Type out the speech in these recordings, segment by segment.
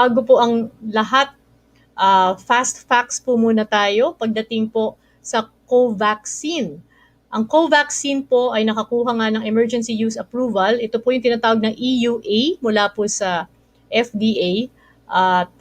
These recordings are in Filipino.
Bago po ang lahat, fast facts po muna tayo pagdating po sa Covaxin. Ang Covaxin po ay nakakuha nga ng emergency use approval. Ito po yung tinatawag na EUA mula po sa FDA at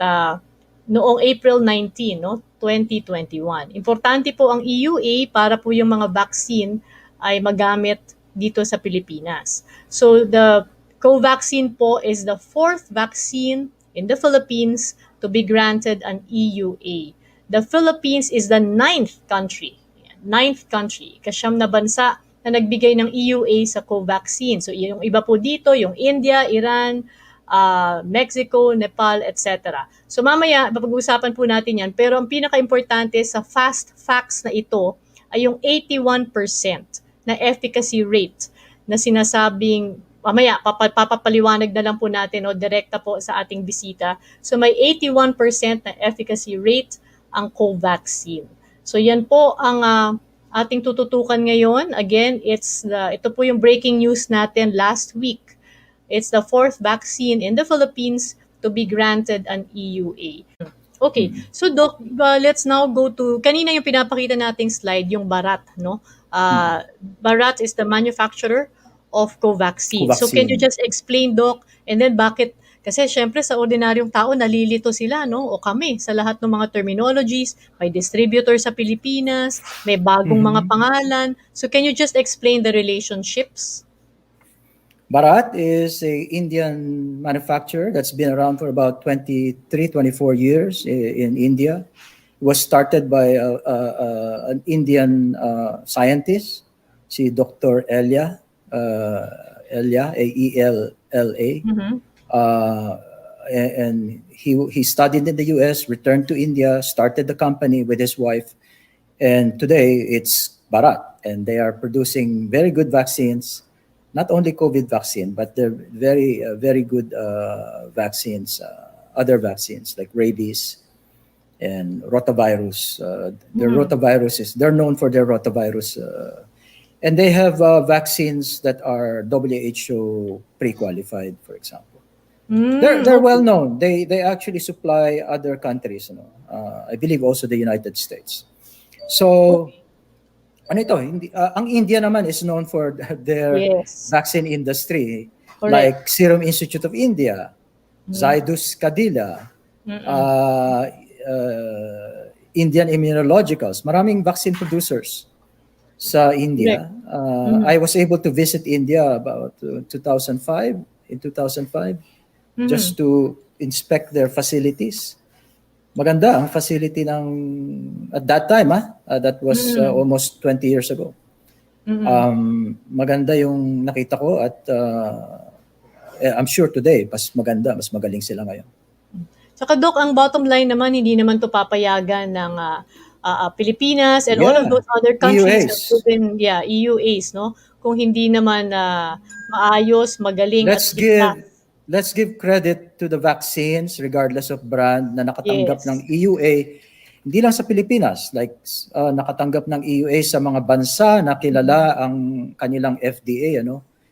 noong April 19, no, 2021. Importante po ang EUA para po yung mga vaccine ay magamit dito sa Pilipinas. So the Covaxin po is the fourth vaccine in the Philippines to be granted an EUA. The Philippines is the ninth country, ikasyam na bansa na nagbigay ng EUA sa Covaxin. So yung iba po dito, yung India, Iran, Mexico, Nepal, etc. So mamaya, papag-uusapan po natin yan. Pero ang pinaka-importante sa fast facts na ito ay yung 81% na efficacy rate na sinasabing mamaya papapaliwanag na lang po natin o direkta po sa ating bisita. So may 81% na efficacy rate ang Covaxin. So yan po ang ating tututukan ngayon. Again, ito po yung breaking news natin last week. It's the fourth vaccine in the Philippines to be granted an EUA. Okay, so Doc, let's now go to, kanina yung pinapakita nating slide, yung Bharat, no? Bharat is the manufacturer of Covaxin. So can you just explain, Doc, and then bakit, kasi syempre sa ordinaryong tao nalilito sila, no? O kami, sa lahat ng mga terminologies, may distributor sa Pilipinas, may bagong mga pangalan. So can you just explain the relationships? Bharat is a Indian manufacturer that's been around for about 23, 24 years in India. It was started by an Indian scientist, si Dr. Elia, A-E-L-L-A. And he studied in the US, returned to India, started the company with his wife, and today it's Bharat, and they are producing very good vaccines. Not only COVID vaccine, but they're very good vaccines, other vaccines like rabies and rotavirus. Their rotaviruses, they're known for their rotavirus. And they have vaccines that are WHO pre-qualified, for example. They're well known. They actually supply other countries, I believe also the United States. So, ano ito, ang India naman is known for their vaccine industry. Correct. Like Serum Institute of India, Zydus Cadila, Indian Immunologicals. Maraming vaccine producers sa India. I was able to visit India about 2005, just to inspect their facilities. Maganda ang facility ng at that time, that was almost 20 years ago. Maganda yung nakita ko at I'm sure today mas maganda, mas magaling sila ngayon. Saka Doc, ang bottom line naman, hindi naman to papayagan ng Pilipinas and all of those other countries EUAs. have proven, EUAs, no? Kung hindi naman maayos, magaling Let's give credit to the vaccines regardless of brand na nakatanggap ng EUA, hindi lang sa Pilipinas, like nakatanggap ng EUA sa mga bansa na kilala ang kanilang FDA,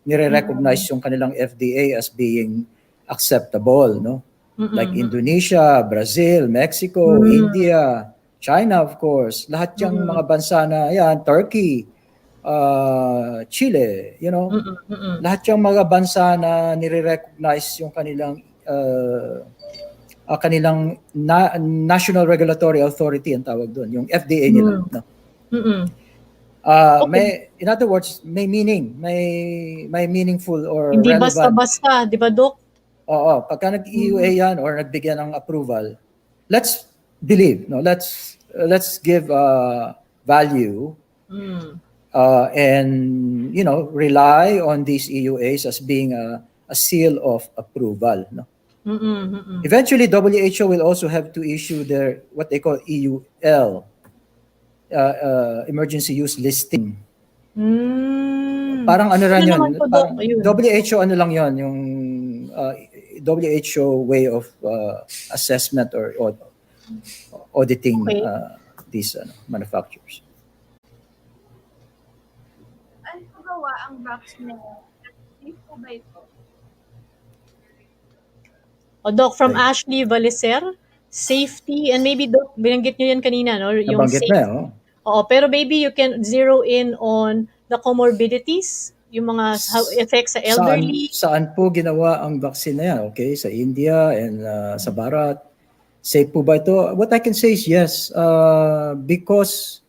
nire-recognize yung kanilang FDA as being acceptable, no? Like Indonesia, Brazil, Mexico, India, China, of course. Lahat yung mga bansa na yan, Turkey, Chile, lahat yung mga bansa na nire-recognize yung kanilang National Regulatory Authority ang tawag doon, yung FDA nila. No? In other words, may meaning, may meaningful or hindi relevant. Hindi basta-basta, di ba, Doc? Oo, pagka nag-EUA yan or nagbigyan ng approval, let's believe, let's give value and rely on these EUAs as being a seal of approval. No? Eventually, WHO will also have to issue their what they call EUL, emergency use listing. Parang ano ran yun? WHO ano lang yun, yung WHO way of assessment or auditing these manufacturers. Ano gawa ang vaccine? Safe po ba ito? Doc, from Okay. Ashley Valicer, safety, and maybe Doc, binanggit nyo yan kanina, no? Yung Nabanggit na, safe. Oo, pero maybe you can zero in on the comorbidities, yung mga effects sa Saan elderly. saan po ginawa ang vaccine na yan? Okay, sa India and sa Barat. Safe po ba ito? What I can say is yes, because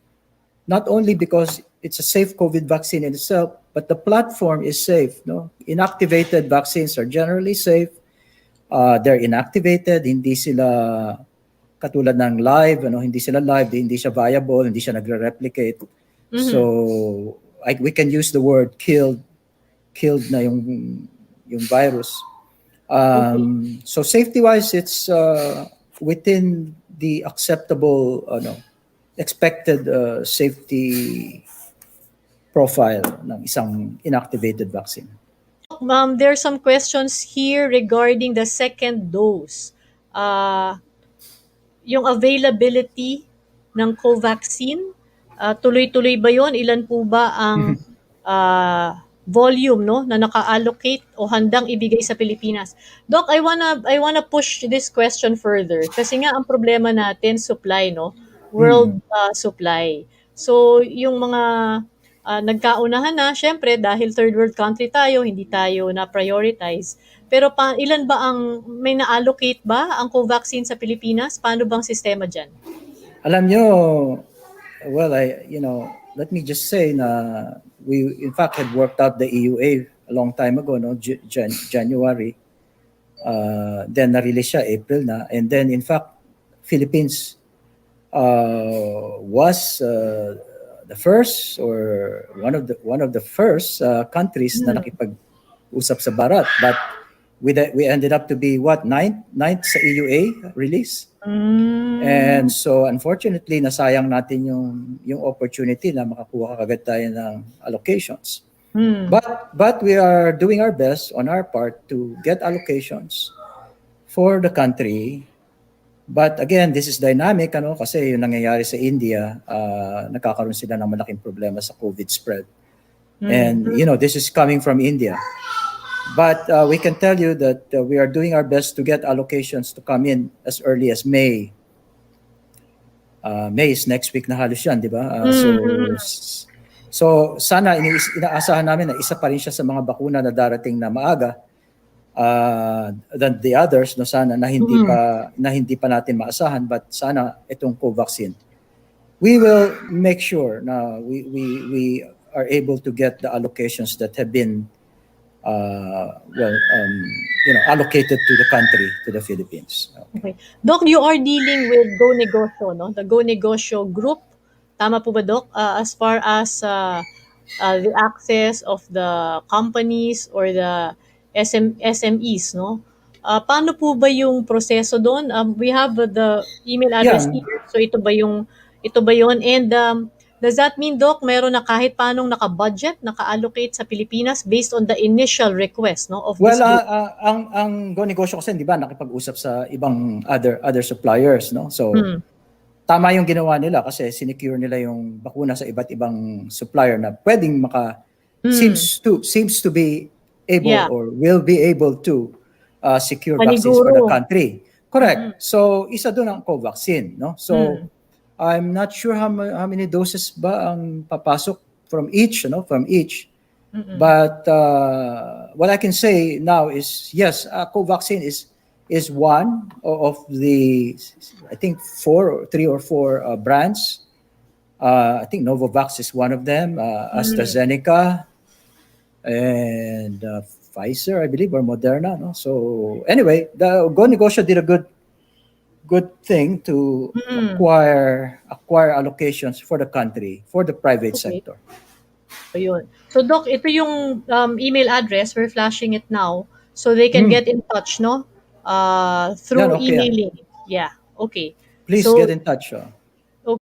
not only because it's a safe COVID vaccine in itself, but the platform is safe. No, inactivated vaccines are generally safe. They're inactivated, hindi sila katulad ng live, hindi sila live, hindi siya viable, hindi siya nagre-replicate. So we can use the word killed na yung virus. So safety-wise, it's within the acceptable, expected safety profile ng isang inactivated vaccine. There are some questions here regarding the second dose. Yung availability ng Covaxin, tuloy-tuloy ba yon? Ilan po ba ang volume, no, na naka-allocate o handang ibigay sa Pilipinas? Doc, I wanna push this question further kasi nga ang problema natin supply, no, world supply. So yung mga nagkaunahan na, syempre dahil third world country tayo, hindi tayo na prioritize. Pero ilan ba ang may na-allocate ba ang Covaxin sa Pilipinas? Paano bang sistema diyan? Alam nyo, well, let me just say na we in fact had worked out the EUA a long time ago, no, January. Then na-release siya April na, and then in fact Philippines was the first or one of the first countries na nakipag-usap sa Barat, but we ended up to be ninth sa EUA release. And so unfortunately nasayang natin yung opportunity na makakuha kagad tayo ng allocations. But we are doing our best on our part to get allocations for the country. But again, this is dynamic, kasi yung nangyayari sa India, nagkakaroon sila ng malaking problema sa COVID spread. And this is coming from India. But we can tell you that we are doing our best to get allocations to come in as early as May. May is next week na halos yan, di ba? So sana inaasahan namin na isa pa rin siya sa mga bakuna na darating na maaga than the others, no, sana na hindi pa natin maasahan, but sana itong Covaxin. We will make sure na we are able to get the allocations that have been allocated to the country, to the Philippines. Okay. Doc, you are dealing with Go Negosyo, no? The Go Negosyo group. Tama po ba, Doc? As far as the access of the companies or the SMEs, no? Paano po ba yung proseso doon? We have the email address here. So ito ba yun? And does that mean, Doc, meron na kahit paanong naka-budget, naka-allocate sa Pilipinas based on the initial request, no, of this group? Ang Go Negosyo kasi, di ba, nakipag-usap sa ibang other suppliers, no? So, tama yung ginawa nila kasi sinecure nila yung bakuna sa iba't ibang supplier na pwedeng seems to be able or will be able to secure vaccines for the country. Correct. So, isa doon ang Covaxin, no? So, I'm not sure how many doses ba ang papasok from each, But what I can say now is yes, Covaxin is one of the, I think, three or four brands. I think Novavax is one of them. AstraZeneca and Pfizer, I believe, or Moderna. No? So anyway, the Go Negosyo did a good thing to acquire allocations for the country, for the private sector. Ayun. So Doc, ito yung email address, we're flashing it now, so they can get in touch, no? Through emailing. Yeah, okay. Please so, get in touch.